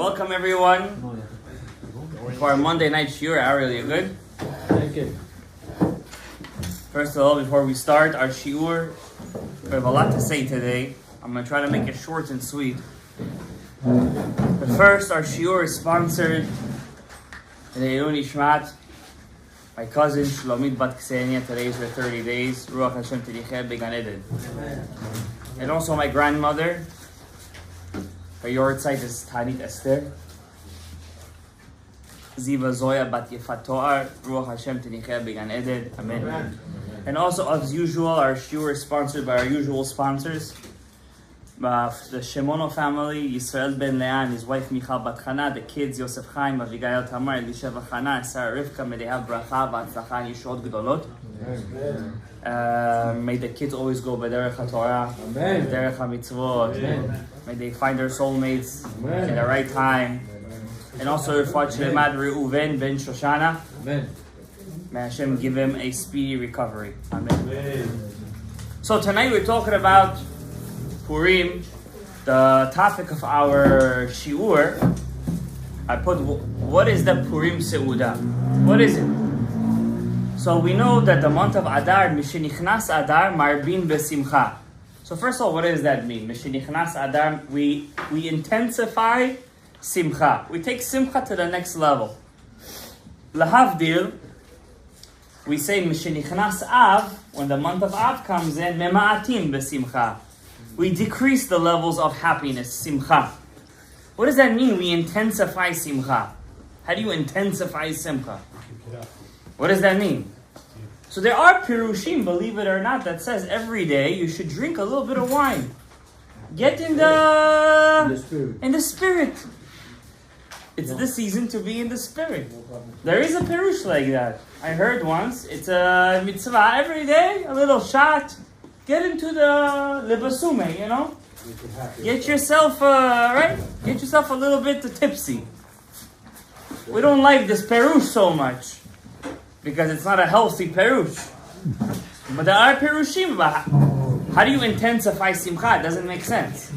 Welcome everyone to our Monday night shiur. Ariel, you good? Thank you. First of all, before we start our shiur, we have a lot to say today. I'm going to try to make it short and sweet. But first, our shiur is sponsored in Eilun Ishmat. My cousin Shlomit Bat Ksenia, today is her 30 days. Ruach Hashem Tedicheh Began Eden. And also my grandmother. Her yortzeit is Tanit Esther. Ziva Zoya Bat Yefat Toar. Ruach Hashem Tedicheh Began Eden. Amen. And also, as usual, our shiur is sponsored by our usual sponsors. The Shemono family, Yisrael Ben Leah and his wife Michal Bat Chana, the kids Yosef Chaim, Avigail Tamar, Elisha Chana, and Sarah Rivka, may they have bracha, v'atzlacha, and yeshurot gedolot. May the kids always go b'derech HaTorah, b'derech HaMitzvot. May they find their soulmates at the right time. And also, Rifat Shlemat Reuven Ben Shoshana. May Hashem give him a speedy recovery. Amen. So tonight we're talking about Purim, the topic of our shiur. I put, what is the Purim Seudat? What is it? So we know that the month of Adar, Mishenichnas Adar, Marbin Besimcha. So first of all, what does that mean? Mishenichnas Adar, we intensify Simcha. We take Simcha to the next level. Lahavdil, we say Mishenichnas Av, when the month of Av comes in, Mema'atim Besimcha. We decrease the levels of happiness, simcha. What does that mean? We intensify simcha. How do you intensify simcha? What does that mean? So there are pirushim, believe it or not, that says every day you should drink a little bit of wine. Get in the spirit. It's the season to be in the spirit. There is a pirush like that. I heard once. It's a mitzvah every day, a little shot. Get into the lebasume, you know? Get yourself, Get yourself a little bit tipsy. We don't like this perush so much because it's not a healthy perush. But there are perushim. How do you intensify simcha? It doesn't make sense.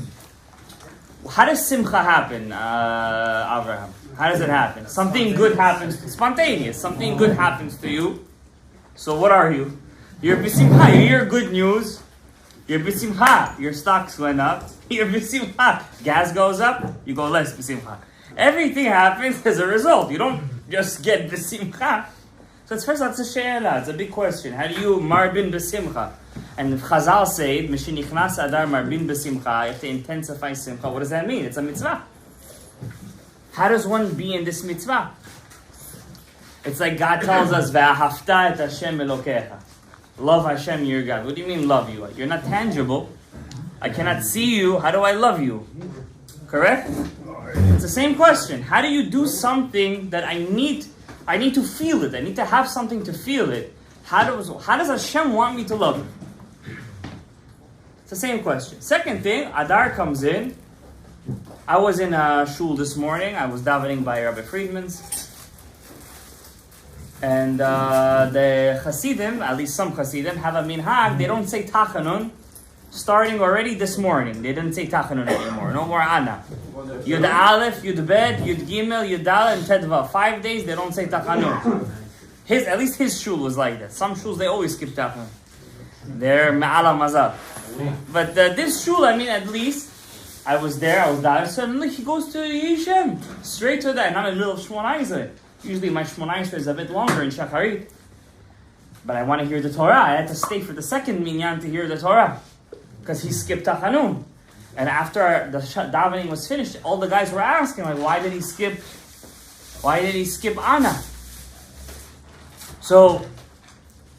How does simcha happen, Abraham? How does it happen? Something good happens, spontaneous. Something good happens to you. So what are you? You're b'simcha, you hear good news. You're b'simcha, your stocks went up. You're b'simcha, gas goes up, you go less b'simcha. Everything happens as a result. You don't just get b'simcha. So it's first, that's a she'ela, it's a big question. How do you marbin b'simcha? And if Chazal said, Mishenichnas Adar marbin b'simcha, you have to intensify simcha. What does that mean? It's a mitzvah. How does one be in this mitzvah? It's like God tells us, Ve'ahavta et Hashem Elokecha. Love Hashem, your God. What do you mean love you? You're not tangible. I cannot see you. How do I love you? Correct? It's the same question. How do you do something that I need to feel it. I need to have something to feel it. How does Hashem want me to love him? It's the same question. Second thing, Adar comes in. I was in a shul this morning. I was davening by Rabbi Friedman's. And the Hasidim, at least some Hasidim, have a minhag. They don't say Tachanun starting already this morning. They didn't say Tachanun anymore. No more Ana. Yud Aleph, Yud Bet, Yud Gimel, Yud Dal, and Tedva. 5 days they don't say Tachanun. At least his shul was like that. Some shuls they always skip Tachanun. They're Ma'ala Mazal. But this shul, at least, I was there, I was there. Suddenly he goes to Yishem. Straight to that. Not a little Shmonai Esrei. Usually my Shmonai Esrei is a bit longer in Shacharit. But I want to hear the Torah. I had to stay for the second minyan to hear the Torah. Because he skipped Tachanun. And after the davening was finished, all the guys were asking, why did he skip Ana? So,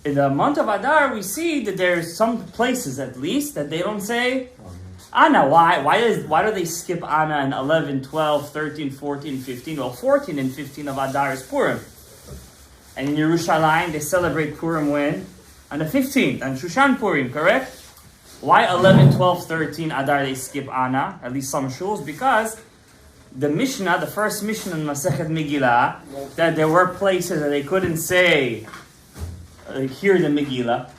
in the month of Adar, we see that there's some places at least that they don't say Ana. Why do they skip Ana in 11, 12, 13, 14, 15? Well, 14 and 15 of Adar is Purim. And in Yerushalayim, they celebrate Purim when? On the 15th, on Shushan Purim, correct? Why 11, 12, 13 Adar they skip Ana? At least some shuls, because the Mishnah, the first Mishnah in Masechet Megillah, that there were places that they couldn't say, hear the Megillah.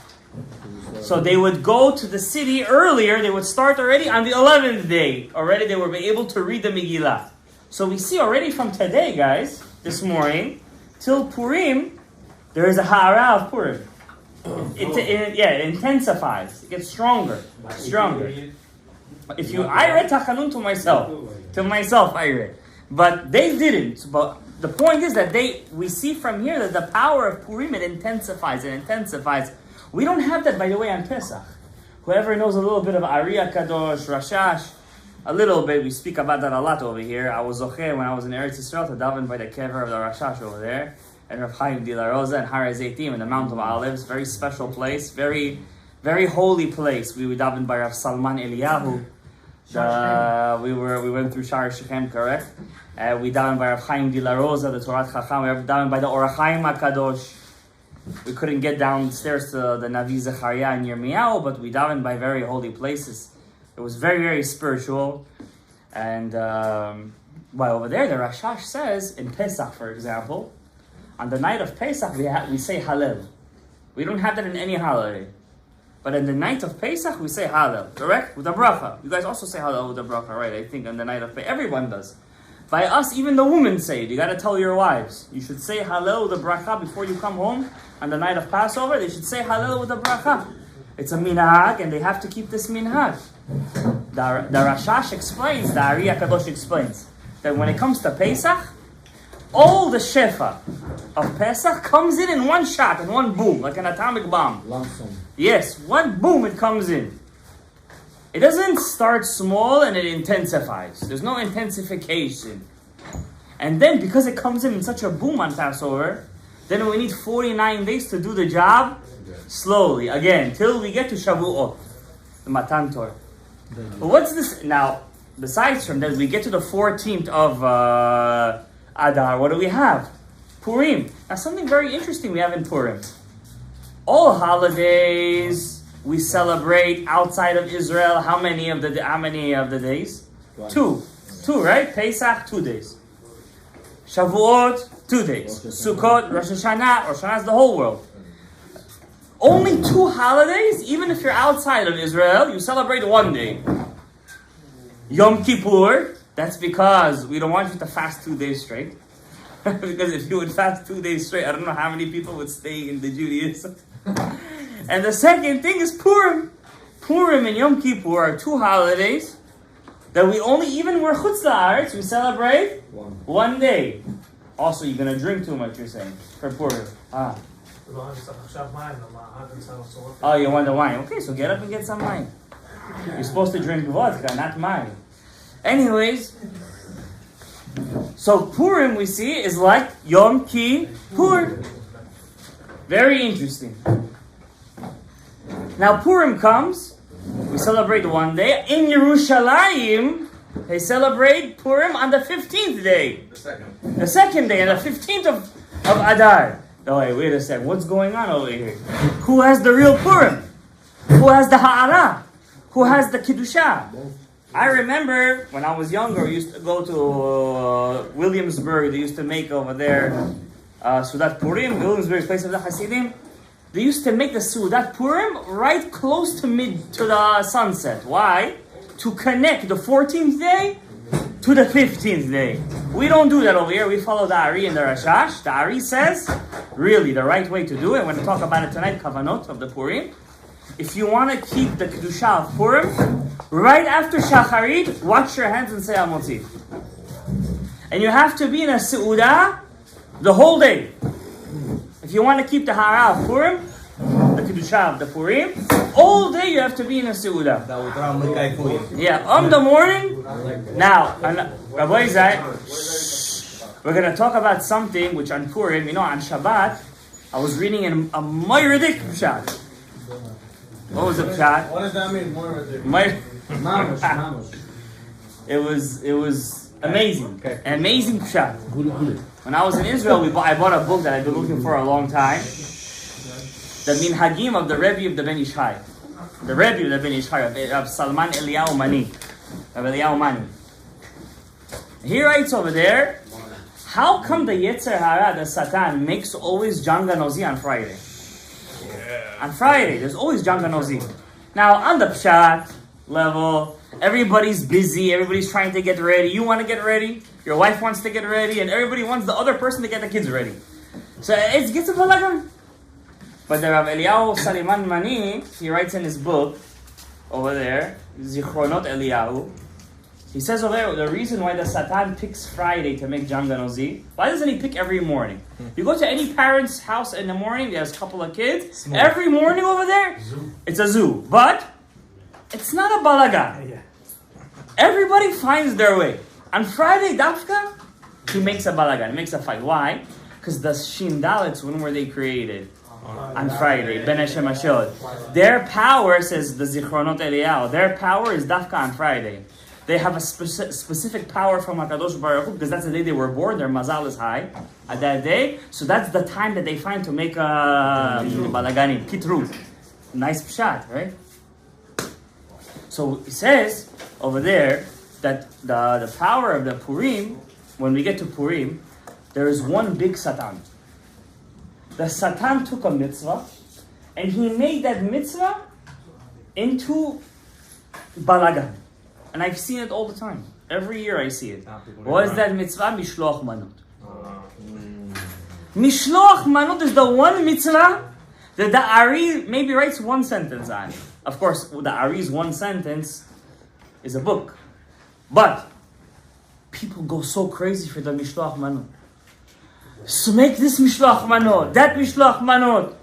So they would go to the city earlier. They would start already on the 11th day. Already they would be able to read the Megillah. So we see already from today, guys, this morning, till Purim, there is a ha'ara of Purim. It intensifies. It gets stronger. I read Tachanun to myself, I read. But they didn't. But the point is that we see from here that the power of Purim, it intensifies. We don't have that, by the way, on Pesach. Whoever knows a little bit of Ari Kadosh, Rashash, a little bit, we speak about that a lot over here. I was zocheh when I was in Eretz Yisrael to daven by the kever of the Rashash over there, and Rav Chaim de la Rosa and Har Zeitim in the Mount of Olives. Very special place, very, very holy place. We would daven by Rav Salman Eliyahu. We went through Shar Shechem, correct? We daven by Rav Chaim de la Rosa, the Torah Chacham. We daven by the Or HaChaim HaKadosh. We couldn't get downstairs to the Navi Zechariah and Yirmiyahu, but we davened by very holy places. It was very, very spiritual. And over there, the Rashash says, in Pesach, for example, on the night of Pesach, we say Hallel. We don't have that in any holiday. But in the night of Pesach, we say Hallel, correct? With a bracha. You guys also say Hallel with a bracha, right? I think on the night of Pesach, everyone does. By us, even the women say it. You got to tell your wives. You should say Hallel with a bracha before you come home on the night of Passover. They should say Hallel with a bracha. It's a minhag, and they have to keep this minhag. The Rashash explains, the Ari HaKadosh explains, that when it comes to Pesach, all the shefa of Pesach comes in one shot, in one boom, like an atomic bomb. Yes, one boom it comes in. It doesn't start small and it intensifies. There's no intensification. And then because it comes in such a boom on Passover, then we need 49 days to do the job slowly, again, till we get to Shavuot, the Matan Torah. But what's this? Now, besides from that, we get to the 14th of Adar. What do we have? Purim. Now, something very interesting we have in Purim. All holidays we celebrate outside of Israel. How many of the days? Two, right? Pesach, 2 days. Shavuot, 2 days. Sukkot, Rosh Hashanah. Rosh Hashanah is the whole world. Only 2 holidays, even if you're outside of Israel, you celebrate 1 day. Yom Kippur, that's because we don't want you to fast 2 days straight. Because if you would fast 2 days straight, I don't know how many people would stay in the Judaism. And the second thing is Purim. Purim and Yom Kippur are 2 holidays that we only, even we're chutz la'aretz, we celebrate 1 day. Also, you're going to drink too much, you're saying, for Purim. Oh, you want the wine? Okay, so get up and get some wine. You're supposed to drink vodka, not wine. Anyways, so Purim we see is like Yom Kippur. Very interesting. Now Purim comes, we celebrate 1 day. In Yerushalayim, they celebrate Purim on the 15th day. The second day, on the 15th of Adar. Oh, wait a second. What's going on over here? Who has the real Purim? Who has the Ha'ara? Who has the Kiddusha? I remember when I was younger, we used to go to Williamsburg. They used to make over there Seudat Purim. Williamsburg is place of the Hasidim. They used to make the Seudat Purim right close to the sunset. Why? To connect the 14th day to the 15th day. We don't do that over here. We follow the Ari and the Rashash. The Ari says, really, the right way to do it, I'm going to talk about it tonight, Kavanot of the Purim. If you want to keep the Kedusha of Purim, right after Shacharit, wash your hands and say Amotzi. And you have to be in a Seudah the whole day. If you want to keep the Hara of Purim, the Kedusha of the Purim, all day you have to be in a Seudah. Yeah, on the morning. Now, Rabbi Zay, we're going to talk about something which on Purim, on Shabbat, I was reading in a Moiridik Pshat. What was the Pshat? What does that mean, Moiridik? It was amazing. Okay. An amazing Pshat. When I was in Israel, I bought a book that I've been looking for a long time. The Minhagim of the Rebbe of the Ben Ish Chai. The Rebbe of the Ben Ish Chai, Rav Salman Eliyahu Mani. Rav Eliyahu Mani. He writes over there, how come the Yetzer Hara, the Satan, makes always Janga Nozi on Friday? Yeah. On Friday, there's always Janga Nozi. Now, on the Pshat, level. Everybody's busy. Everybody's trying to get ready. You want to get ready. Your wife wants to get ready. And everybody wants the other person to get the kids ready. So it gets a balagan. But the Rav Eliyahu Saliman Mani, he writes in his book, over there, Zichronot Eliyahu, he says over there, the reason why the Satan picks Friday to make Janganozi, why doesn't he pick every morning? You go to any parent's house in the morning, there's a couple of kids, every morning over there, it's a zoo. But it's not a balagan. Everybody finds their way. On Friday, Dafka, he makes a balagan, he makes a fight. Why? Because the Shindalets, when were they created? On Friday, Ben Hashem Ashod. Their power, says the Zichronot Eliyahu, their power is Dafka on Friday. They have a specific power from HaKadosh Baruch Hu, because that's the day they were born, their mazal is high at that day. So that's the time that they find to make a balaganim, kitru. Nice pshat, right? So it says over there that the power of the Purim, when we get to Purim, there is one big Satan. The Satan took a mitzvah and he made that mitzvah into balagan. And I've seen it all the time. Every year I see it. What is that mitzvah? Mishloach manot. Mishloach manot is the one mitzvah that the Ari maybe writes one sentence on. Of course, the Ari's one sentence is a book. But people go so crazy for the Mishloach manot. So make this Mishloach manot, that Mishloach manot.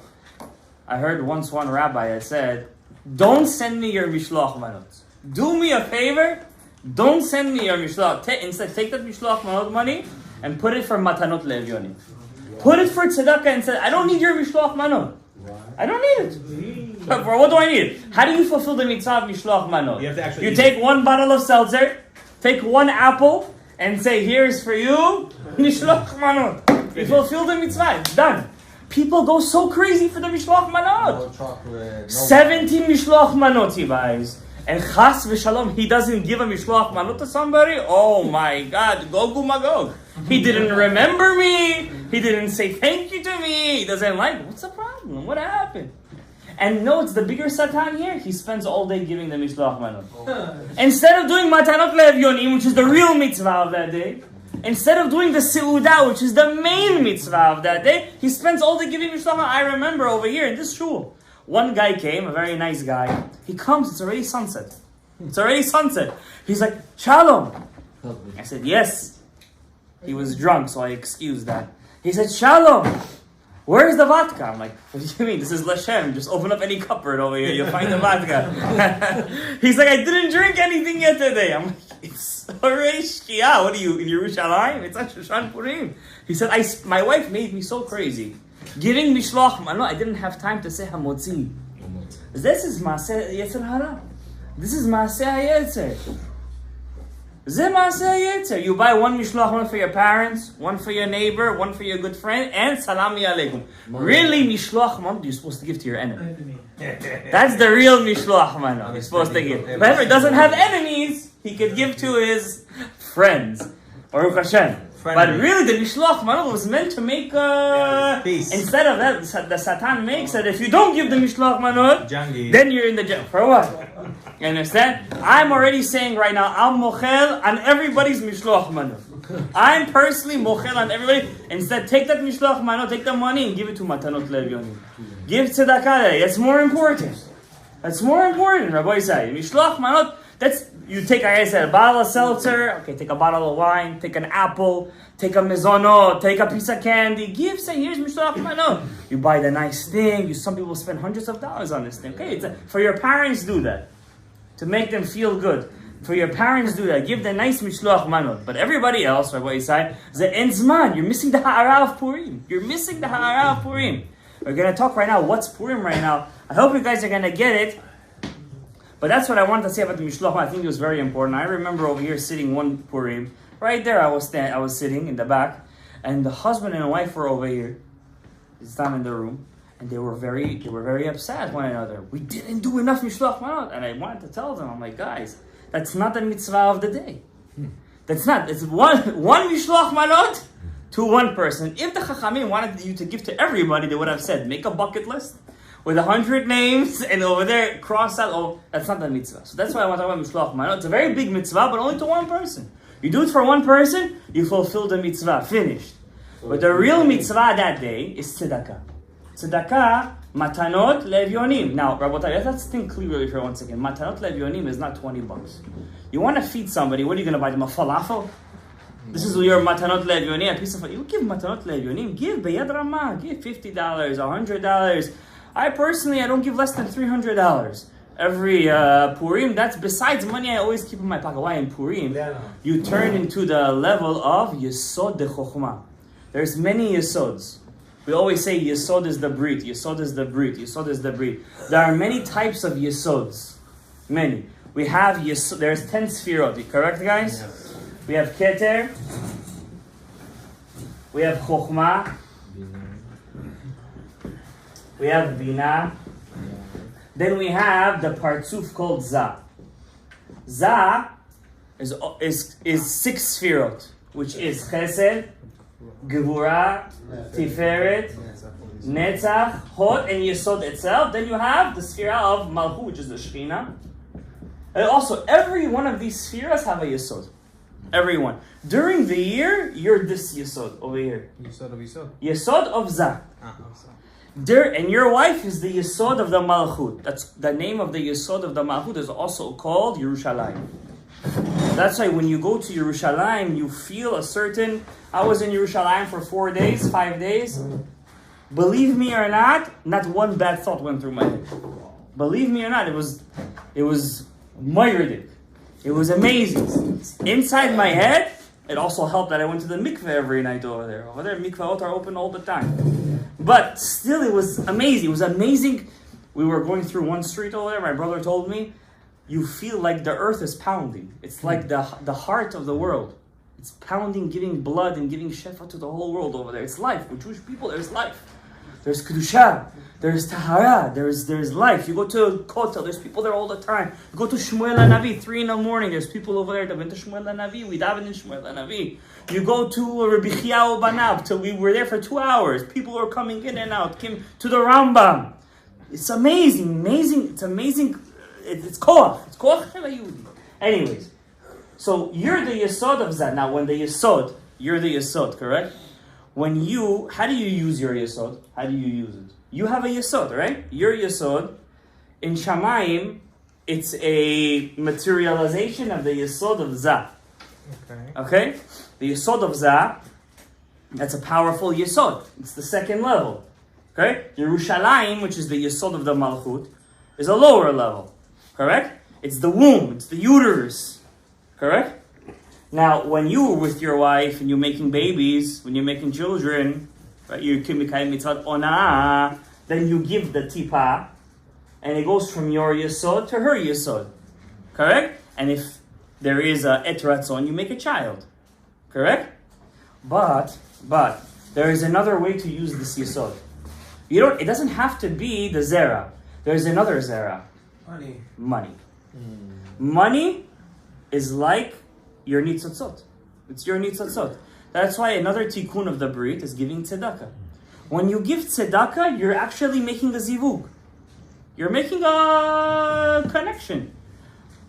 I heard once one rabbi had said, don't send me your Mishloach manot. Do me a favor, don't send me your Mishloach. Instead, take that Mishloach manot money and put it for Matanot Le'evyonim. Put it for tzedakah and say, I don't need your Mishloach manot. I don't need it. But for what do I need it? How do you fulfill the mitzvah of Mishloach manot? You take one bottle of seltzer, take one apple, and say, here's for you, Mishloach manot. You fulfill the mitzvah, it's done. People go so crazy for the Mishloach manot. 70 Mishloach manot he buys. And chas v'shalom, he doesn't give a Mishloach manot to somebody? Oh my God, Gogu Magog. He didn't remember me. He didn't say thank you to me. He doesn't like, what's the problem? What happened? And no, it's the bigger Satan here. He spends all day giving the Mishloach manot. Instead of doing Matanot Le'evyonim, which is the real mitzvah of that day, instead of doing the Seudat, which is the main mitzvah of that day, he spends all day giving Mishloach manot. I remember over here in this shul, one guy came, a very nice guy. He comes, it's already sunset. It's already sunset. He's like, Shalom. I said, yes. He was drunk, so I excused that. He said, Shalom. Where's the vodka? I'm like, what do you mean? This is Lashem. Just open up any cupboard over here. You'll find the vodka. He's like, I didn't drink anything yet today. I'm like, it's already Shkia. What are you, in Yerushalayim? It's not Shoshan Purim. He said, my wife made me so crazy. Giving Mishloach manot, I didn't have time to say Hamotzi. This is Maaseh Yetzer Hara. This is Maaseh Yetzer. Zeh Maaseh Yetzer. You buy one Mishloach manot for your parents, one for your neighbor, one for your good friend, and Salami Aleikum. Really, Mishloach manot you're supposed to give to your enemy. That's the real Mishloach manot you're supposed to give. But if he doesn't have enemies, he could give to his friends. Baruch Hashem. But really, the Mishloach manot was meant to make peace. Instead of that, the Satan makes that if you don't give the Mishloach manot, then you're in the jail. For what? You understand? I'm already saying right now, I'm mochel on everybody's Mishloach manot. I'm personally mochel on everybody. Instead, take that Mishloach manot, take the money and give it to Matanot Le'evyonim. Give tzedakah. That's more important. That's more important, Rabbi Isai. Mishloach manot, that's, you take, like I said, a bottle of seltzer, okay, take a bottle of wine, take an apple, take a mezonot, take a piece of candy, give, say, here's Mishloach manot. You buy the nice thing, some people spend hundreds of dollars on this thing. Okay, for your parents, do that. To make them feel good. For your parents, do that. Give the nice Mishloach manot. But everybody else, Rabbi Isai, the enzman, you're missing the ha'ara of Purim. You're missing the ha'ara of Purim. We're going to talk right now, what's Purim right now. I hope you guys are going to get it. But that's what I wanted to say about the Mishloach. I think it was very important. I remember over here sitting one Purim. Right there I was sitting in the back. And the husband and wife were over here. It's down in the room. And they were very upset one another. We didn't do enough Mishloach manot. And I wanted to tell them, I'm like, guys, that's not the mitzvah of the day. That's not. It's one Mishloach manot to one person. If the Chachamim wanted you to give to everybody, they would have said, make a bucket list. with 100 names, and over there, cross out. Oh, that's not the mitzvah. So that's why I want to talk about mishloach manot. It's a very big mitzvah, but only to one person. You do it for one person, you fulfill the mitzvah. Finished. But the real mitzvah that day is tzedakah. Tzedakah, matanot le'evyonim. Now, Rabotai, let's think clearly for 1 second. Matanot le'evyonim is not $20. You want to feed somebody, what are you going to buy them? A falafel? This is your matanot le'evyonim, a piece of... You give matanot le'evyonim, give beyad ramah, give $50, $100. I don't give less than $300. Every Purim, that's besides money I always keep in my pocket. Why in Purim? You turn into the level of Yasod de Chokhmah. There's many Yasods. We always say Yasod is the Brit, Yasod is the Brit, Yasod is the Brit. There are many types of Yasods. Many. We have Yasod, there's 10 Sfirot, correct guys? Yes. We have Keter. We have Chokhmah. We have Bina. Then we have the partsuf called Za. Za is 6 Sfirot, which is Chesed, Gevurah, Tiferet, Netzach, Hod, and Yesod itself. Then you have the Sfira of Malchut, which is the Shechina. And also, every one of these Sfiras have a Yesod. Every one. During the year, you're this Yesod over here. Yesod of Yesod? Yesod of Za. And your wife is the Yesod of the Malchut. That's the name of the Yesod of the Malchut is also called Yerushalayim. That's why when you go to Yerushalayim, you feel a certain... I was in Yerushalayim for 4 days, 5 days. Believe me or not one bad thought went through my head. Believe me or not, it was myridic. It was amazing. Inside my head, it also helped that I went to the mikveh every night over there. Over there, mikvahot are open all the time. But still, it was amazing. It was amazing. We were going through one street over there. My brother told me, you feel like the earth is pounding. It's like the heart of the world. It's pounding, giving blood and giving shefa to the whole world over there. It's life. With Jewish people, there's life. There's kedusha. There's tahara. There's life. You go to Kotel. There's people there all the time. You go to Shmuel HaNavi, 3 in the morning. There's people over there that went to Shmuel HaNavi. We daven in Shmuel HaNavi. You go to Rabbi Chiyahu Banav. Till we were there for 2 hours. People are coming in and out. Came to the Rambam. It's amazing. It's amazing. It's koach. It's koach shel hayudi. Anyways, so you're the Yesod of that. Now, when the Yesod, you're the Yesod, correct? How do you use your Yesod? How do you use it? You have a Yesod, right? Your Yesod, in Shamayim, it's a materialization of the Yesod of Za. Okay? The Yesod of Za, that's a powerful Yesod. It's the second level. Okay? Yerushalayim, which is the Yesod of the Malchut, is a lower level. Correct? It's the womb. It's the uterus. Correct? Now, when you're with your wife and you're making babies, when you're making children, right, you kimikayim mitzvot onah, then you give the tipa, and it goes from your yesod to her yesod. Correct? And if there is a et ratzon, you make a child. Correct? But there is another way to use this yesod. It doesn't have to be the zera. There's another zera. Money. Money is like your nitzotzot. It's your nitzotzot. That's why another tikkun of the brit is giving tzedakah. When you give tzedakah, you're actually making a zivug. You're making a connection.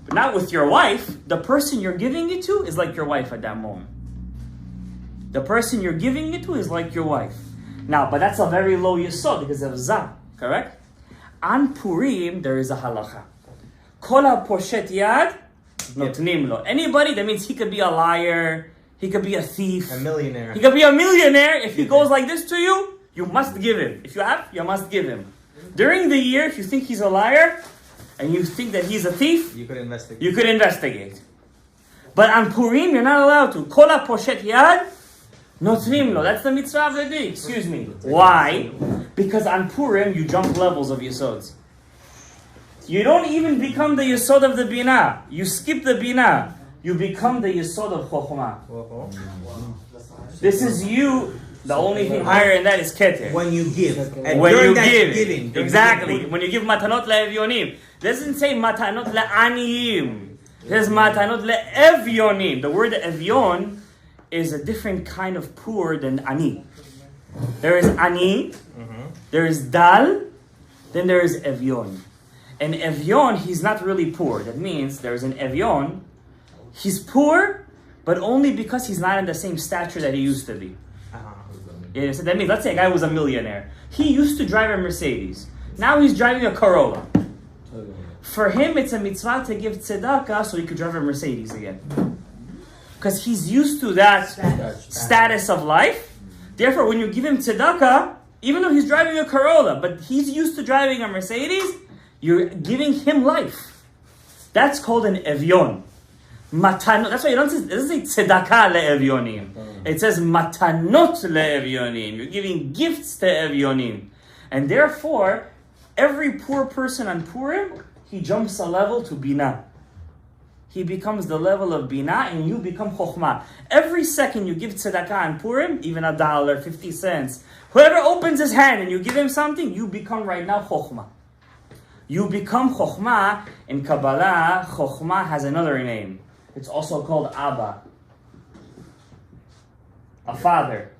But not with your wife. The person you're giving it to is like your wife at that moment. The person you're giving it to is like your wife. Now, but that's a very low yesod because of Zah, correct? On Purim, there is a halacha. Kol ha-poshet yad, notnim lo. Anybody, that means he could be a liar, he could be a thief. A millionaire. He could be a millionaire. If he goes like this to you, you must give him. If you have, you must give him. During the year, if you think he's a liar, and you think that he's a thief, you could investigate. You could investigate. But on Purim, you're not allowed to. Kol ha-poshet yad, notnim lo. That's the mitzvah of the day. Excuse me. Why? Because on Purim, you jump levels of Yasods. You don't even become the Yasod of the Bina. You skip the Bina. You become the Yasod of Chokhmah. This is you. The only thing higher than that is Keter. When you give. And when you give. Giving. Exactly. When you give matanot le'evyonim. It doesn't say matanot le'aniyim. It says matanot le'evyonim. The word evyon is a different kind of poor than ani. There is ani. There is dal. Then there is Evyon. And Evyon, he's not really poor. That means there's an Evyon. He's poor, but only because he's not in the same stature that he used to be. Yeah, so that means, let's say a guy was a millionaire. He used to drive a Mercedes. Now he's driving a Corolla. For him, it's a mitzvah to give tzedakah so he could drive a Mercedes again. Because he's used to that status of life. Therefore, when you give him tzedakah, even though he's driving a Corolla, but he's used to driving a Mercedes, you're giving him life. That's called an evyon. Matanot. That's why it doesn't say tzedakah le'evyonim. It says matanot le'evyonim. You're giving gifts to evyonim. And therefore, every poor person on Purim, he jumps a level to Binah. He becomes the level of Binah and you become Chokhmah. Every second you give tzedakah on Purim, even $1, 50 cents, whoever opens his hand and you give him something, you become right now Chokhmah. You become Chokhmah. In Kabbalah, Chokhmah has another name. It's also called Abba. A father.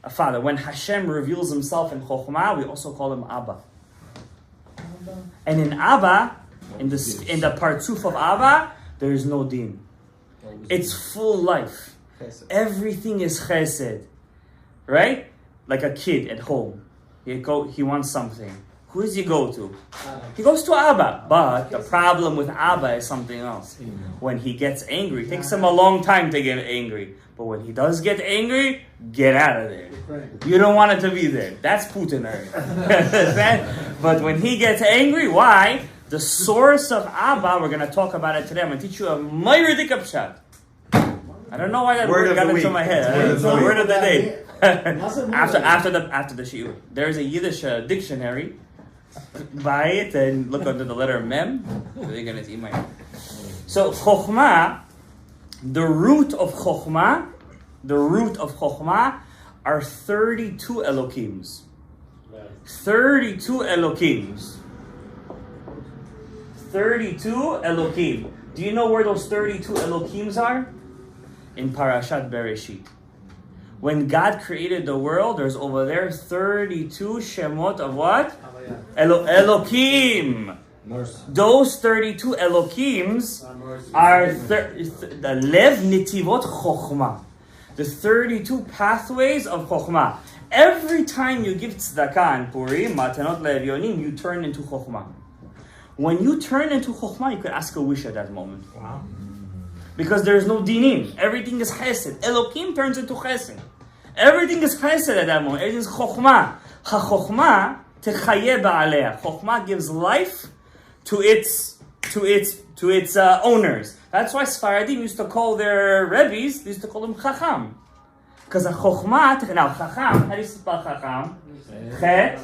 A father. When Hashem reveals himself in Chokhmah, we also call him Abba. And in Abba, in the Partzuf of Abba, there is no din. It's full life. Everything is chesed. Right? Like a kid at home. He wants something. Who does he go to? He goes to Abba. But the problem with Abba is something else. When he gets angry, it takes him a long time to get angry. But when he does get angry, get out of there. You don't want it to be there. That's Putin. But when he gets angry, why? The source of Abba, we're going to talk about it today. I'm going to teach you a Mayridik Pshat. I don't know why that word got into my head. It's the word of the day. after the shiur. There's a Yiddish dictionary. Buy it and look under the letter Mem. They're going to see my. So Chokhmah, the root of Chokhmah are 32 Elokims. 32 Elokims. 32 Elokim. Do you know where those 32 Elokims are? In Parashat Bereshit. When God created the world, there's over there 32 Shemot of what? Elokim. Those 32 Elokims are the Lev Nitivot Chokhmah. The 32 pathways of Chokhmah. Every time you give tzedakah in Purim, Matanot Le'evyonim, you turn into Chokhmah. When you turn into Chokhmah, you could ask a wish at that moment. Wow. Because there is no dinim. Everything is chesed. Elokim turns into chesed. Everything is chesed at that moment. Everything is Chokhmah. Ha-Chokhmah techaye ba'aleha. Chokhmah gives life to its owners. That's why Sfaradim used to call their Rebbes, they used to call them Chacham. Because a Chokhmah, now Chacham, how do you spell Chacham? Chet,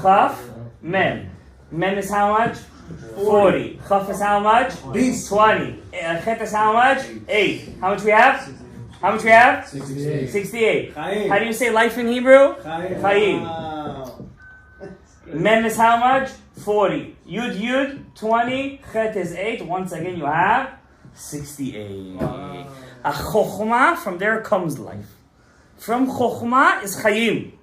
Chaf, Mem. Mem is how much? 40. Chaf is how much? 20. Chet is how much? 8. How much we have? 68. How do you say life in Hebrew? Chaim. Mem is how much? 40. Yud, 20. Chet is 8. Once again, you have 68. Wow. A Chokhmah, from there comes life. From Chokhmah is Chaim.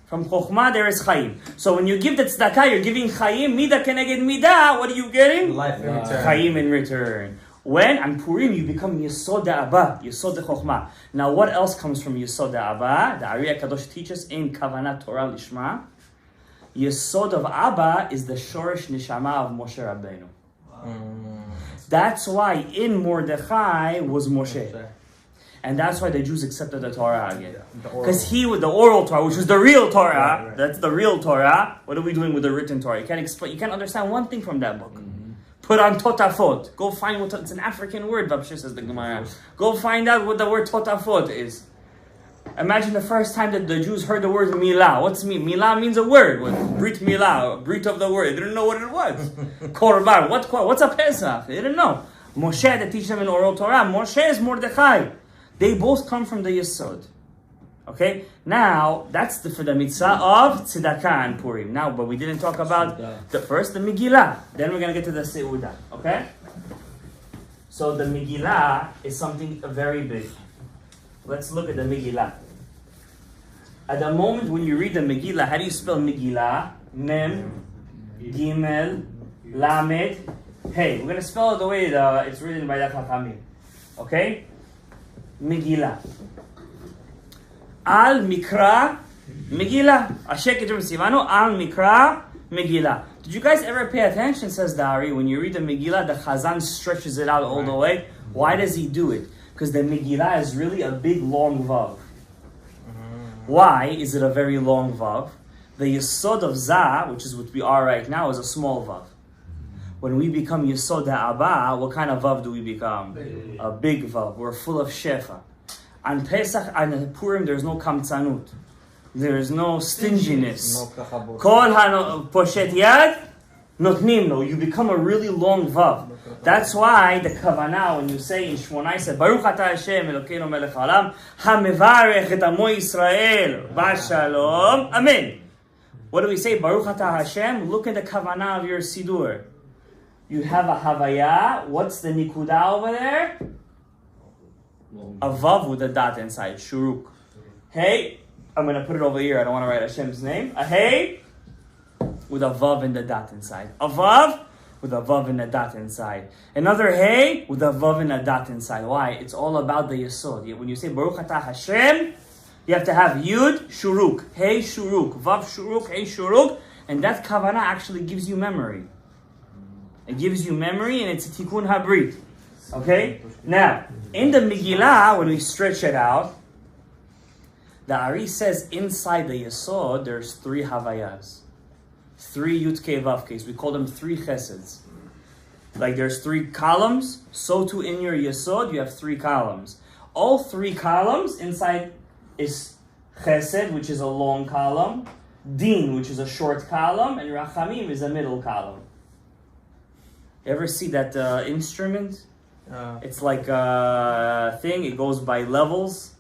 From Chokhmah there is Chaim. So when you give the tzedakah, you're giving Chaim. Mida keneged mida. What are you getting? Life in return. Chaim in return. When on Purim you become Yasod Abba, Yasod Chokhmah. Now what else comes from Yasod Abba? The Ari HaKadosh teaches in Kavanat Torah Lishma. Yasod of Abba is the Shorish Neshama of Moshe Rabbeinu. That's why in Mordechai was Moshe. And that's why the Jews accepted the Torah again. Because he was the oral Torah, which was the real Torah. Right. That's the real Torah. What are we doing with the written Torah? You can't understand one thing from that book. Put on totafot. Go find what it's an African word, Babshir says the Gemara. Go find out what the word totafot is. Imagine the first time that the Jews heard the word milah. What's milah? Means a word. Brit milah, brit of the word. They didn't know what it was. Korban. What's a Pesach? They didn't know. Moshe, that teach them in oral Torah. Moshe is Mordechai. They both come from the Yasod. Okay? Now, that's for the mitzvah of tzedakah and Purim. Now, but we didn't talk about the Megillah. Then we're going to get to the Seudat. Okay? So the Megillah is something very big. Let's look at the Megillah. At the moment when you read the Megillah, how do you spell Megillah? Mem, Gimel, Lamed, Hey. We're going to spell it the way it's written by the Chachamim. Okay? Megillah. Al Mikra Megillah. Asher Keter Sivano Al Mikra Megillah. Did you guys ever pay attention, says the Ari, when you read the Megillah, the Chazan stretches it out all the way? Why does he do it? Because the Megillah is really a big long vav. Why is it a very long vav? The Yasod of Za, which is what we are right now, is a small vav. When we become Yasod Ha'aba, what kind of vav do we become? A big vav. We're full of shefa. On Pesach and Purim, there's no kamtzanut. There is no stinginess. Kol ha-poshet yad notnim lo. You become a really long vav. That's why the kavanah, when you say in Shmonai, say Baruch Ata Hashem Elokeinu Melech Haolam HaMevarech Et Amo Yisrael B'Shalom. Amen. What do we say? Baruch Ata Hashem. Look at the kavanah of your sidur. You have a havaya. What's the nikuda over there? A vav with a dot inside. Shuruk. Hey. I'm going to put it over here. I don't want to write Hashem's name. A hey with a vav and a dot inside. A vav with a vav and a dot inside. Another hey with a vav and a dot inside. Why? It's all about the Yasod. When you say Baruch Atah Hashem, you have to have Yud, Shuruk. Hey, Shuruk. Vav, Shuruk. Hey, Shuruk. And that kavanah actually gives you memory. It gives you memory, and it's a Tikkun Habrit. Okay? Now, in the Megillah, when we stretch it out, the Ari says inside the Yasod, there's 3 Havayas. 3 Yud-Kei Vav-Keis. We call them 3 Cheseds. Like there's 3 columns, so too in your Yasod, you have 3 columns. All 3 columns inside is Chesed, which is a long column, Din, which is a short column, and Rachamim is a middle column. You ever see that instrument? It's like a thing, it goes by levels,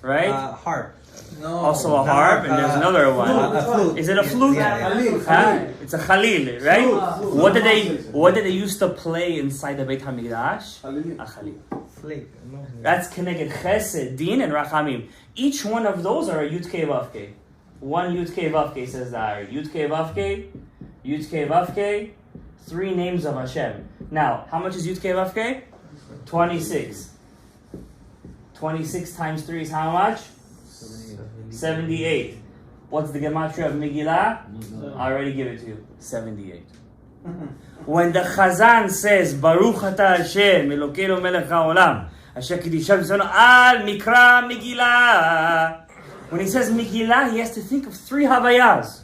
right? Harp. No. Also a harp, and there's another one. A flute. Is it a flute? Yeah. It's a Khalil, right? What did they used to play inside the Beit HaMikdash? A Khalil. That's connected Chesed, Din, and Rachamim. Each one of those are a Yud-Kei Vav-Kei. 1 Yud-Kei Vav-Kei, says the Ari. Yud-Kei Vav-Kei, Yud-Kei Vav-Kei, 3 names of Hashem. Now, how much is Yud-Kei Vav-Kei? 26. 26 times 3 is how much? 78. What's the gematria of Megillah? I already give it to you. 78. When the Chazan says, Baruch Ata Hashem Elokeinu Melech Haolam Asher Kiddushah V'Tzonu Al Mikra Megillah. When he says Megillah, he has to think of 3 Havayas.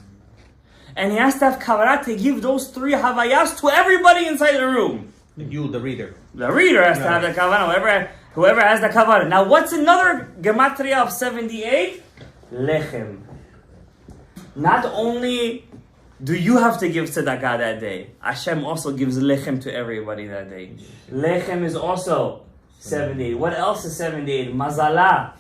And he has to have kavanah to give those 3 Havayas to everybody inside the room. You, the reader. The reader has to have the kavanah. Whoever has the kavanah. Now, what's another gematria of 78? Lechem. Not only do you have to give tzedakah that day, Hashem also gives lechem to everybody that day. Lechem is also 78. What else is 78? Mazalah.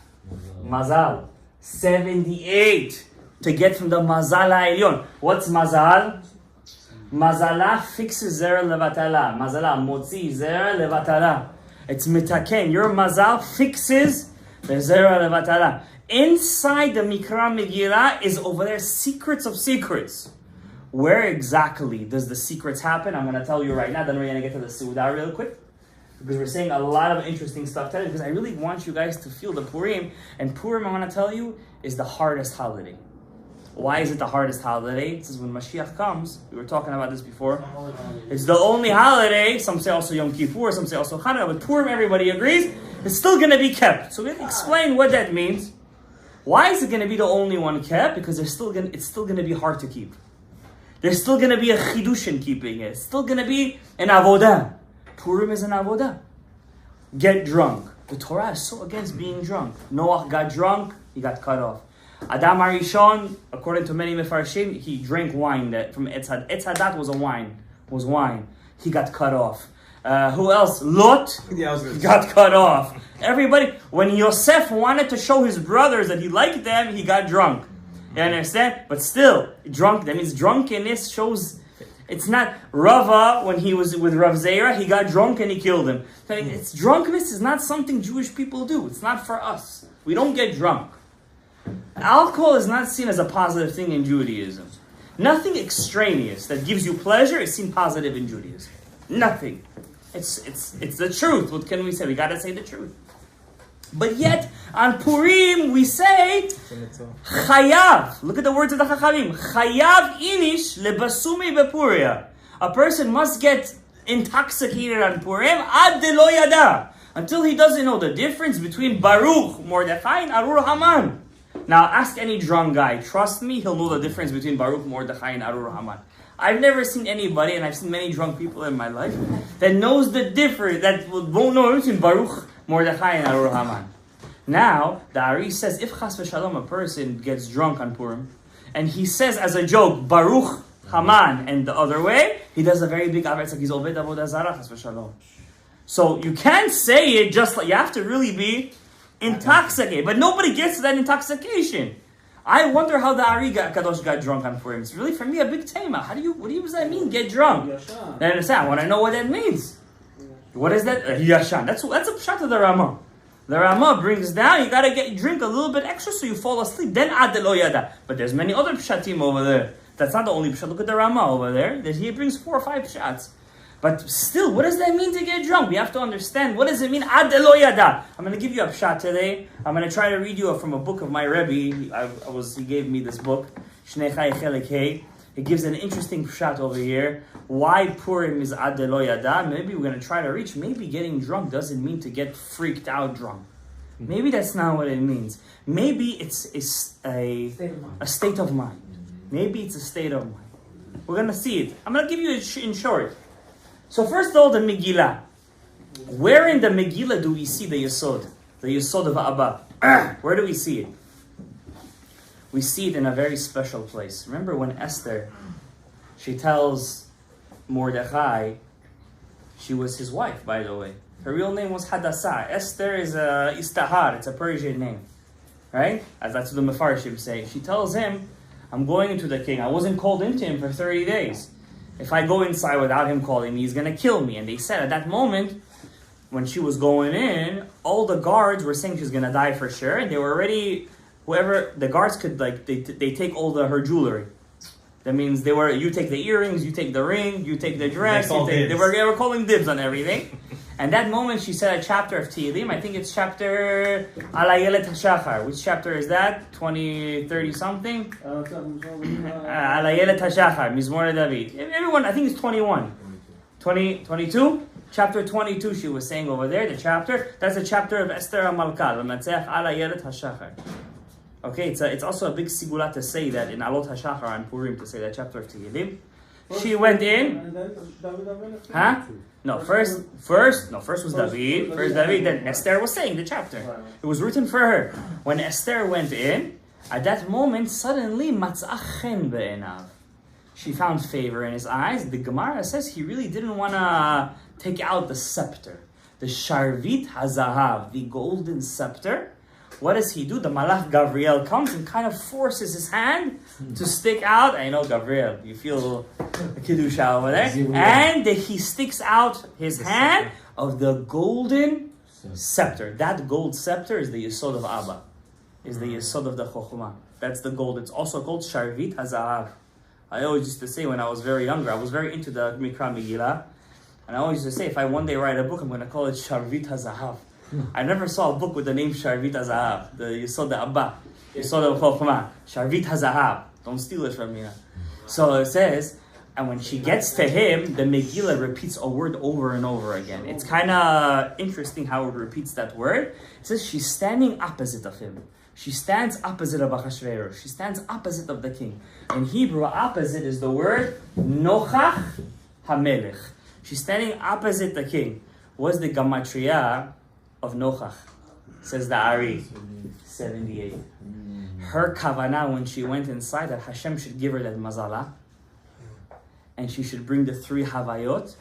Mazal. 78. To get from the Mazal HaElyon. What's Mazal? Mazalah fixes zera levatala. Mazalah motzi zera levatala. It's mitaken. Your Mazal fixes the zera levatala. Inside the Mikra Megillah is over there secrets of secrets. Where exactly does the secrets happen? I'm going to tell you right now. Then we're going to get to the Seudat real quick. Because we're saying a lot of interesting stuff today. Because I really want you guys to feel the Purim. And Purim, I want to tell you, is the hardest holiday. Why is it the hardest holiday? This is when Mashiach comes. We were talking about this before. It's the only holiday. Some say also Yom Kippur. Some say also Hanukkah. But Purim, everybody agrees, it's still going to be kept. So we have to explain what that means. Why is it going to be the only one kept? Because it's still going to be hard to keep. There's still going to be a chidush in keeping it. It's still going to be an avodah. Purim is an avodah. Get drunk. The Torah is so against being drunk. Noah got drunk, he got cut off. Adam Arishon, according to many Mefarshim, he drank wine that from Etz Hadat. Etz Hadat was wine. He got cut off. Who else? Lot got cut off. Everybody. When Yosef wanted to show his brothers that he liked them, he got drunk. You understand? But still, drunk. That means drunkenness shows. It's not Rava when he was with Rav Zera. He got drunk and he killed him. It's drunkenness is not something Jewish people do. It's not for us. We don't get drunk. Alcohol is not seen as a positive thing in Judaism. Nothing extraneous that gives you pleasure is seen positive in Judaism. Nothing. It's the truth. What can we say? We gotta say the truth. But yet, on Purim, we say, Chayav. Look at the words of the Chachamim. Chayav inish lebasumi bepuria. A person must get intoxicated on Purim Adaloyada, until he doesn't know the difference between Baruch, Mordechai, and Arur Haman. Now, ask any drunk guy. Trust me, he'll know the difference between Baruch, Mordechai, and Arur Haman. I've never seen anybody, and I've seen many drunk people in my life, that knows the difference, that won't know between Baruch, Mordechai, and Arur Haman. Now, the Ari says, if Chas v'Shalom, a person gets drunk on Purim, and he says as a joke, Baruch, Haman, and the other way, he does a very big Aved, it's like he's Oved Avodah Zarah, Chas v'Shalom. So you can't say it just like, you have to really be intoxicated. But nobody gets to that intoxication. I wonder how the Ari Kadosh got drunk on Purim. It's really, for me, a big tema. What does that mean, get drunk? I understand. I want to know what that means. What is that? Yashan. That's a pshat of the Ramah. The Ramah brings down, you got to drink a little bit extra so you fall asleep. Then Adaloyada. But there's many other pshatim over there. That's not the only pshat. Look at the Ramah over there. He brings 4 or 5 pshats. But still, what does that mean to get drunk? We have to understand. What does it mean? Adaloyada. I'm going to give you a pshat today. I'm going to try to read you from a book of my Rebbe. He gave me this book. Shnei Chai Chelik Hey. It gives an interesting pshat over here. Why Purim is Adaloyada. Maybe we're going to try to reach. Maybe getting drunk doesn't mean to get freaked out drunk. Maybe that's not what it means. Maybe it's a state of mind. Maybe it's a state of mind. We're going to see it. I'm going to give you it in short. So first of all, the Megillah. Where in the Megillah do we see the Yasod? The Yasod of Abba. Where do we see it? We see it in a very special place. Remember when Esther, she tells Mordechai, she was his wife, by the way. Her real name was Hadassah. Esther is Istahar. It's a Persian name. Right? As that's what the Mefarshim say. She tells him, I'm going into the king. I wasn't called into him for 30 days. If I go inside without him calling me, he's going to kill me. And they said at that moment, when she was going in, all the guards were saying she's going to die for sure. And they were already, whoever, the guards could, they take all her jewelry. That means you take the earrings, you take the ring, you take the dress. They were calling dibs on everything. And that moment she said a chapter of Tehillim. I think it's chapter Alayelet HaShachar. Which chapter is that? 20, 30 something? Alayelet HaShachar, Mizmor David. Everyone, I think it's 21. 22? Chapter 22 she was saying over there, the chapter. That's the chapter of Esther HaMalkah. Alayelet HaShachar. Okay, it's also a big sigula to say that in Alot HaShachar on Purim, to say that chapter of Tehillim. She went in. Huh? No, first was David. First David, then Esther was saying the chapter. It was written for her. When Esther went in, at that moment, suddenly, matzah chen be'enav. She found favor in his eyes. The Gemara says he really didn't want to take out the scepter. The Sharvit HaZahav, the golden scepter. What does he do? The Malach Gabriel comes and kind of forces his hand to stick out. I know, Gabriel, you feel the Kiddusha over there. And he sticks out his hand of the golden scepter. That gold scepter is the Yasod of Abba. Is the Yasod of the Chokhmah. That's the gold. It's also called Sharvit HaZahav. I always used to say when I was very younger, I was very into the Mikra Megillah. And I always used to say, if I one day write a book, I'm going to call it Sharvit HaZahav. I never saw a book with the name Sharvit HaZahav. The Yasod the Abba. Yasod of Chokhmah. Sharvit HaZahav. Don't steal it from me now. So it says, and when she gets to him, the Megillah repeats a word over and over again. It's kind of interesting how it repeats that word. It says she's standing opposite of him. She stands opposite of Achashverosh. She stands opposite of the king. In Hebrew, opposite is the word Nochach HaMelech. She's standing opposite the king. What's the Gematria of Nochach? Says the Ari. 78. Her kavanah when she went inside, that Hashem should give her that mazala. And she should bring the 3 havayot.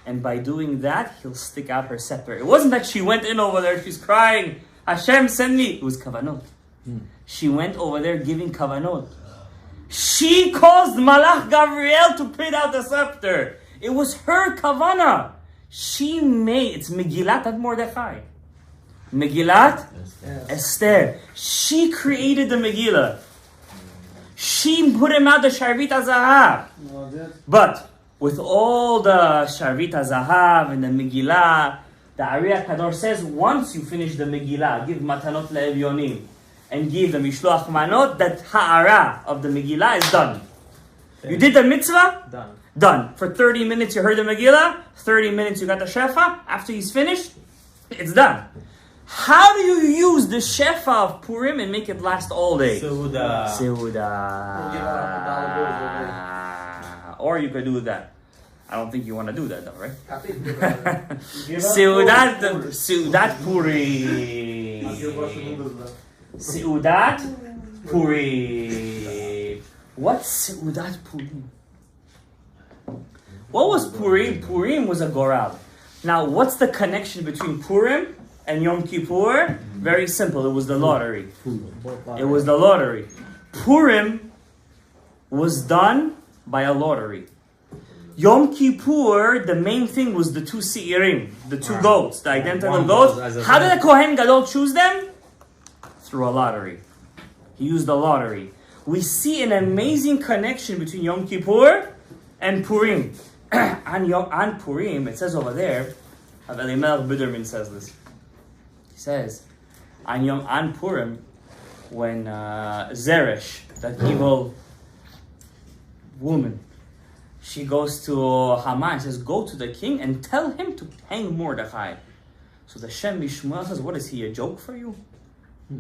And by doing that, he'll stick out her scepter. It wasn't that she went in over there, she's crying, Hashem, send me. It was kavanot. She went over there giving kavanot. She caused Malach Gabriel to put out the scepter. It was her kavanah. She made, it's Megillat at Mordechai. Megillat Esther. She created the Megillah. She put him out the Sharvit HaZahav. But with all the Sharvit HaZahav and the Megillah, the Ari HaKadosh says, once you finish the Megillah, give Matanot LeEvyonim, and give the Mishloach Manot, that Ha'ara of the Megillah is done. You did the mitzvah? Done. For 30 minutes you heard the Megillah, 30 minutes you got the Shefa, after he's finished, it's done. How do you use the Shefa of Purim and make it last all day? Seudat. Or you could do that. I don't think you want to do that though, right? Seudat Purim. Seudat Purim. What's Seudat Purim? What was Purim? Purim was a Goral. Now, what's the connection between Purim and Yom Kippur? Very simple. It was the lottery. It was the lottery. Purim was done by a lottery. Yom Kippur, the main thing was the two seirim, the two goats, the identical goats. How did the Kohen Gadol choose them? Through a lottery. He used the lottery. We see an amazing connection between Yom Kippur and Purim. on Purim, it says over there, Rav Elimelech Biderman says this. He says, on Purim, when Zeresh, that evil woman, she goes to Haman and says, go to the king and tell him to hang Mordechai. So the Shem Mishmuel says, what is he, a joke for you?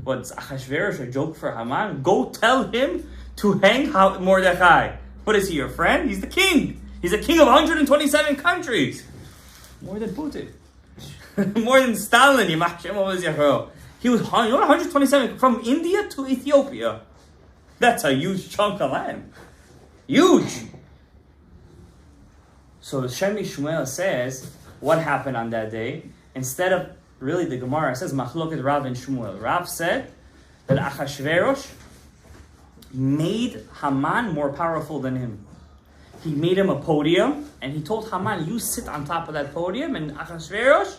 What's Achashverosh, a joke for Haman? Go tell him to hang Mordechai. What is he, your friend? He's the king. He's a king of 127 countries. More than Putin. More than Stalin. He was 127 from India to Ethiopia. That's a huge chunk of land. Huge. So Shem Shmuel says, what happened on that day? Instead of, really the Gemara says, Machloket Rav and Shmuel. Rav said that Achashverosh made Haman more powerful than him. He made him a podium, and he told Haman, you sit on top of that podium, and Achashverosh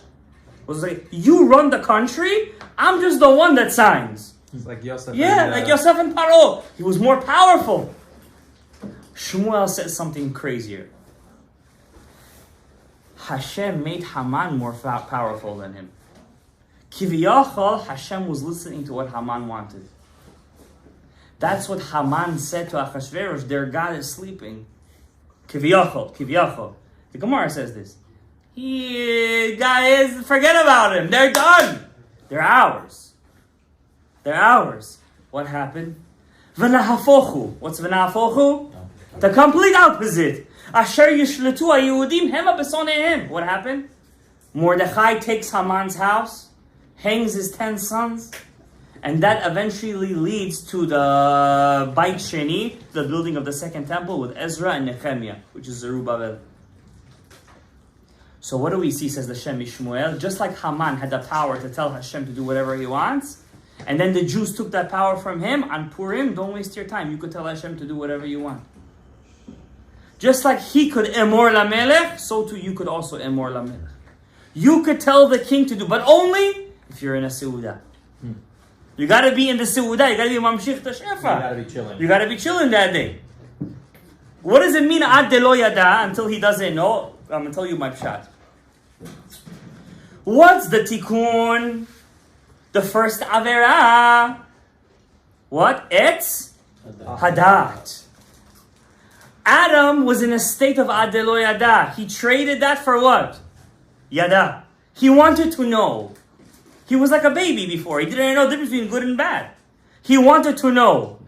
was like, you run the country, I'm just the one that signs. It's like Yosef. Like Yosef and Paro. He was more powerful. Shmuel says something crazier. Hashem made Haman more powerful than him. Kiviyachol, Hashem was listening to what Haman wanted. That's what Haman said to Achashverosh, their God is sleeping. Kiviyachol. The Gemara says this. Guys, forget about him. They're done. They're ours. What happened? V'nahafochu. What's v'nahafochu? The complete opposite. Asher yishletu ha'yehudim hema b'sonehem. What happened? Mordechai takes Haman's house, hangs his 10 sons, and that eventually leads to the Beit Sheni, the building of the second temple with Ezra and Nehemiah, which is Zerubbabel. So what do we see, says the Shem Shmuel? Just like Haman had the power to tell Hashem to do whatever he wants, and then the Jews took that power from him, on Purim, don't waste your time. You could tell Hashem to do whatever you want. Just like he could emor lamelech, so too you could also emor lamelech. You could tell the king to do, but only if you're in a Seudat. You gotta be in the Seudat, you gotta be mamshich the shefa. You gotta be chilling. You gotta be chilling that day. What does it mean Adaloyada until he doesn't know? I'm gonna tell you my pshat. What's the tikkun? The first avera. What? It's hadat. Adam was in a state of Adaloyada. He traded that for what? Yada. He wanted to know. He was like a baby before. He didn't know the difference between good and bad. He wanted to know.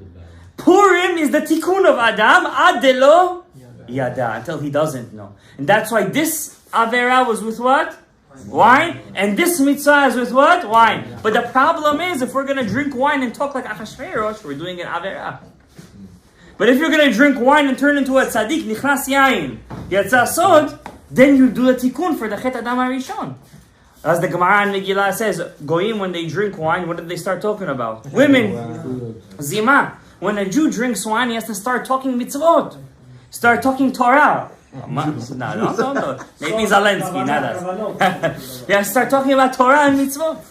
Purim is the tikkun of Adam, Adelo Yada, until he doesn't know. And that's why this Avera was with what? Wine. And this mitzvah is with what? Wine. But the problem is, if we're going to drink wine and talk like Achashverosh, we're doing an Avera. But if you're going to drink wine and turn into a tzaddik, nichnas yain, Yasods, then you do the tikkun for the Chet Adam HaRishon. As the Gemara in Megillah says, Goyim, when they drink wine, what did they start talking about? Women. Zima. When a Jew drinks wine, he has to start talking mitzvot. Start talking Torah. No. Maybe Zelensky, not us. He has to start talking about Torah and mitzvot.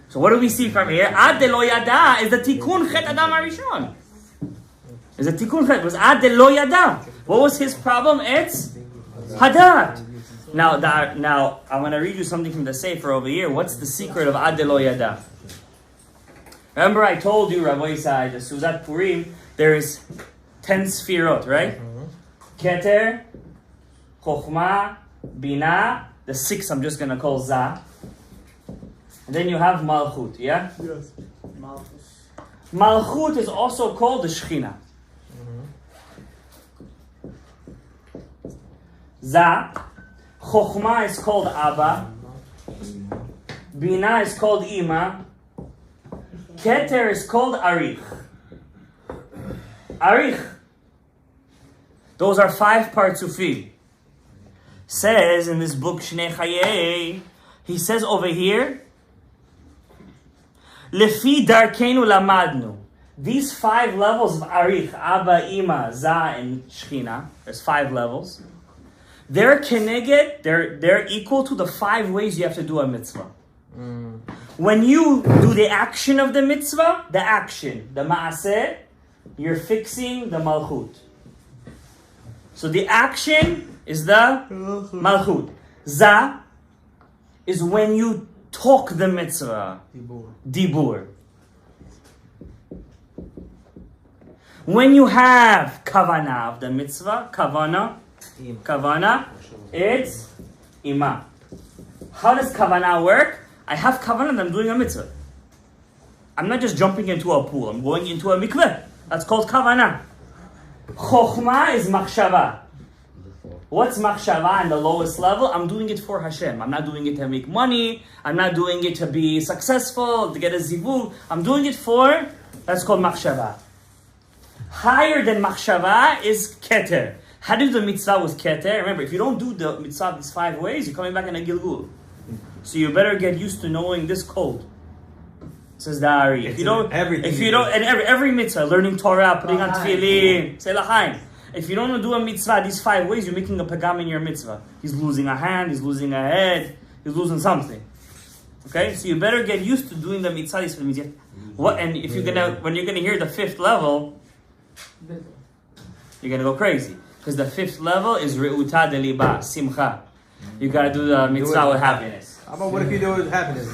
So what do we see from here? Ad Deloyada is the tikkun Chet Adam HaRishon. It's a tikkun chet. It was Adaloyada. What was his problem? It's Hadat. Now I'm going to read you something from the Sefer over here. What's the secret of Adaloyada? Remember I told you, Rabbi Isai, the Seudat Purim, there's 10 sfirot, right? Keter, Chokhmah, Bina, the 6 I'm just going to call Zah. And then you have Malchut, yeah? Yes. Malchut is also called the Shechina. Zah, Chokhmah is called Abba. Bina is called Ima. Keter is called Arich. Arich. Those are 5 partsufim. Says in this book, Shnei Chayei, he says over here, Lefi darkeinu lamadnu. These 5 levels of Arich, Abba, Ima, Zah, and Shechina, there's 5 levels. They're keneged, they're equal to the 5 ways you have to do a mitzvah. When you do the action of the mitzvah, the ma'aseh, you're fixing the malchut. So the action is the malchut. Zah is when you talk the mitzvah. Dibur. When you have kavanah of the mitzvah, kavana, it's ima. How does kavanah work? I have kavanah and I'm doing a mitzvah. I'm not just jumping into a pool. I'm going into a mikveh. That's called kavanah. Chokhmah is machshava. What's machshava in the lowest level? I'm doing it for Hashem. I'm not doing it to make money. I'm not doing it to be successful, to get a zivug. I'm doing it for, that's called machshava. Higher than machshava is keter. How do you do the mitzvah with keter? Remember, if you don't do the mitzvah these 5 ways, you're coming back in a gilgul. So you better get used to knowing this code. Says the Ari. If you don't, and every mitzvah, learning Torah, putting on tefillin, say lachaim. If you don't do a mitzvah these 5 ways, you're making a pagam in your mitzvah. He's losing a hand, he's losing a head, he's losing something. Okay, so you better get used to doing the mitzvah these 5 ways. What? And if when you're gonna hear the 5th level, you're gonna go crazy because the 5th level is reuta deliba, simcha. You gotta do the mitzvah with happiness. How about what if you do it with happiness?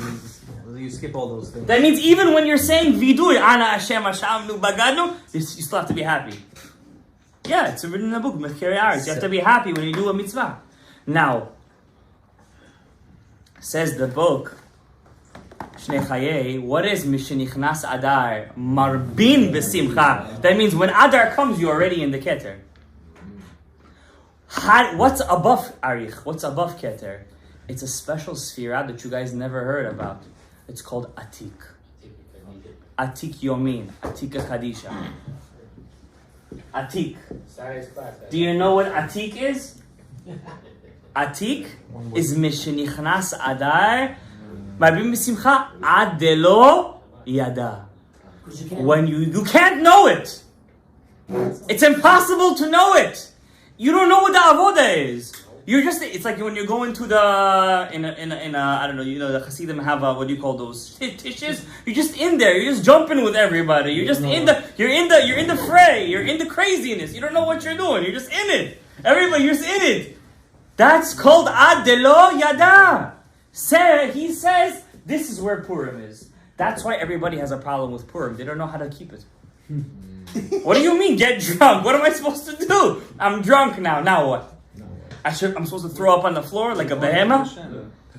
You skip all those things. That means even when you're saying vidur, ana Hashem Hashamnu bagadnu, you still have to be happy. Yeah, it's written in the book, Mecheri Aretz. You have to be happy when you do a mitzvah. Now, says the book, Shnei Chayei, what is Mishenichnas Adar? Marbin b'simcha. That means when Adar comes, you're already in the Keter. What's above Arich? What's above Keter? It's a special sphera that you guys never heard about. It's called Atik. Atik Yomin. Atik Kadisha. Atik. Do you know what Atik is? Atik is Mishenichnas Adar Marbim B'Simcha Adaloyada. When you can't know it. It's impossible to know it. You don't know what the avoda is. It's like when you go into the I don't know, the Hasidim have what do you call those tissues? You're just in there. You're just jumping with everybody. You're just in the fray. You're in the craziness. You don't know what you're doing. You're just in it. Everybody, you're just in it. That's called Adaloyada. He says this is where Purim is. That's why everybody has a problem with Purim. They don't know how to keep it. What do you mean, get drunk? What am I supposed to do? I'm drunk now. Now what? I'm supposed to throw up on the floor like a behemoth?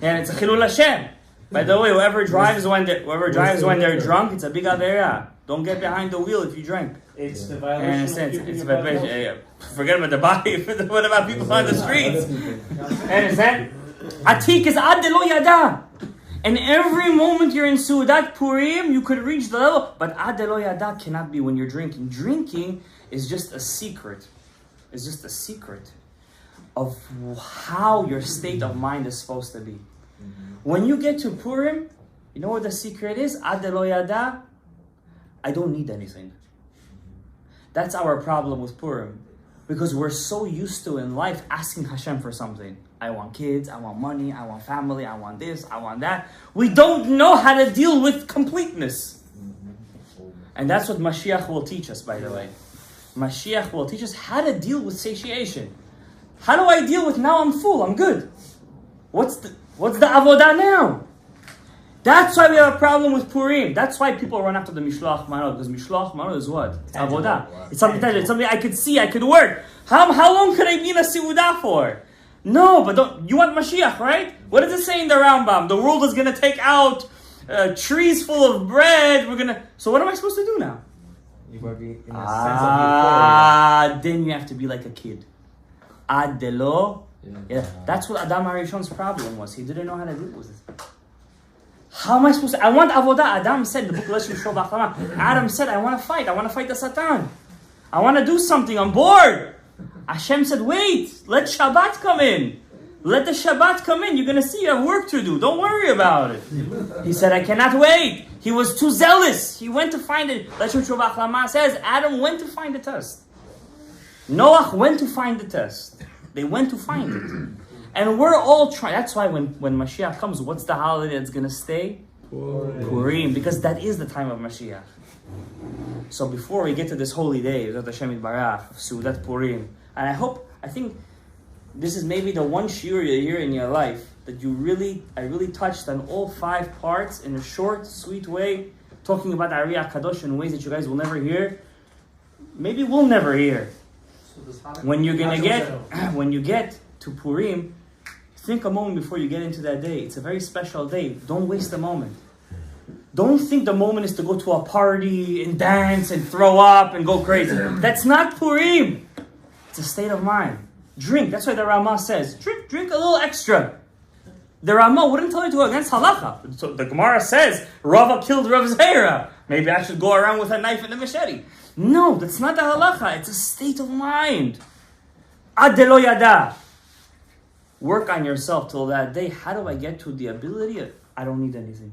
And it's a chilul Hashem. By the way, whoever drives when they're drunk, it's a big avera. Don't get behind the wheel if you drink. It's the violation forget about the body. What about people on the streets? Understand? Atik is Adaloyada. And every moment you're in Seudat Purim, you could reach the level. But Adaloyada cannot be when you're drinking. Drinking is just a secret. It's just a secret of how your state of mind is supposed to be. When you get to Purim, you know what the secret is? Adaloyada, I don't need anything. That's our problem with Purim. Because we're so used to in life asking Hashem for something. I want kids, I want money, I want family, I want this, I want that. We don't know how to deal with completeness. And that's what Mashiach will teach us, by the way. Mashiach will teach us how to deal with satiation. How do I deal with now I'm full, I'm good? What's the avodah now? That's why we have a problem with Purim. That's why people run after the Mishloach Manot, because Mishloach Manot is what? It's avodah. It's something tangible. It's something I could see, I could work. How long could I be in a Seudat for? No, but you want Mashiach, right? What does it say in the Rambam? The world is going to take out trees full of bread. So what am I supposed to do now? You gotta be in a sense of euphoria. Then you have to be like a kid. Adelo. Yeah, that's what Adam HaRishon's problem was. He didn't know how to deal with it. How am I supposed to? I want avodah. Adam said, the book Adam said, I want to fight. I want to fight the Satan. I want to do something. I'm bored. Hashem said, wait. Let Shabbat come in. Let the Shabbat come in. You're going to see you have work to do. Don't worry about it. He said, I cannot wait. He was too zealous. He went to find it. Lashon Shobach Lama says, Adam went to find the test. Noach went to find the test. They went to find it. And we're all trying. That's why when Mashiach comes, what's the holiday that's going to stay? Purim. Because that is the time of Mashiach. So before we get to this holy day, Zot Hashem Yitbarach, Seudat Purim, and I think this is maybe the one shiur you hear in your life that I really touched on all 5 parts in a short, sweet way, talking about Ariyah Kadosh in ways that you guys will never hear. Maybe we'll never hear. When you get to Purim, think a moment before you get into that day. It's a very special day. Don't waste the moment. Don't think the moment is to go to a party and dance and throw up and go crazy. That's not Purim. It's a state of mind. Drink. That's why the Ramah says, drink a little extra. The Ramah wouldn't tell you to go against halacha. So the Gemara says, Rava killed Rav Zera. Maybe I should go around with a knife and a machete. No, that's not the halacha. It's a state of mind. Adaloyada. Work on yourself till that day. How do I get to the ability? I don't need anything.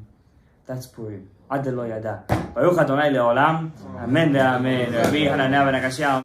That's Purim. Adaloyada. Baruch Adonai le'olam. Amen ve'amen. Rabbi Hananah ben Akashia.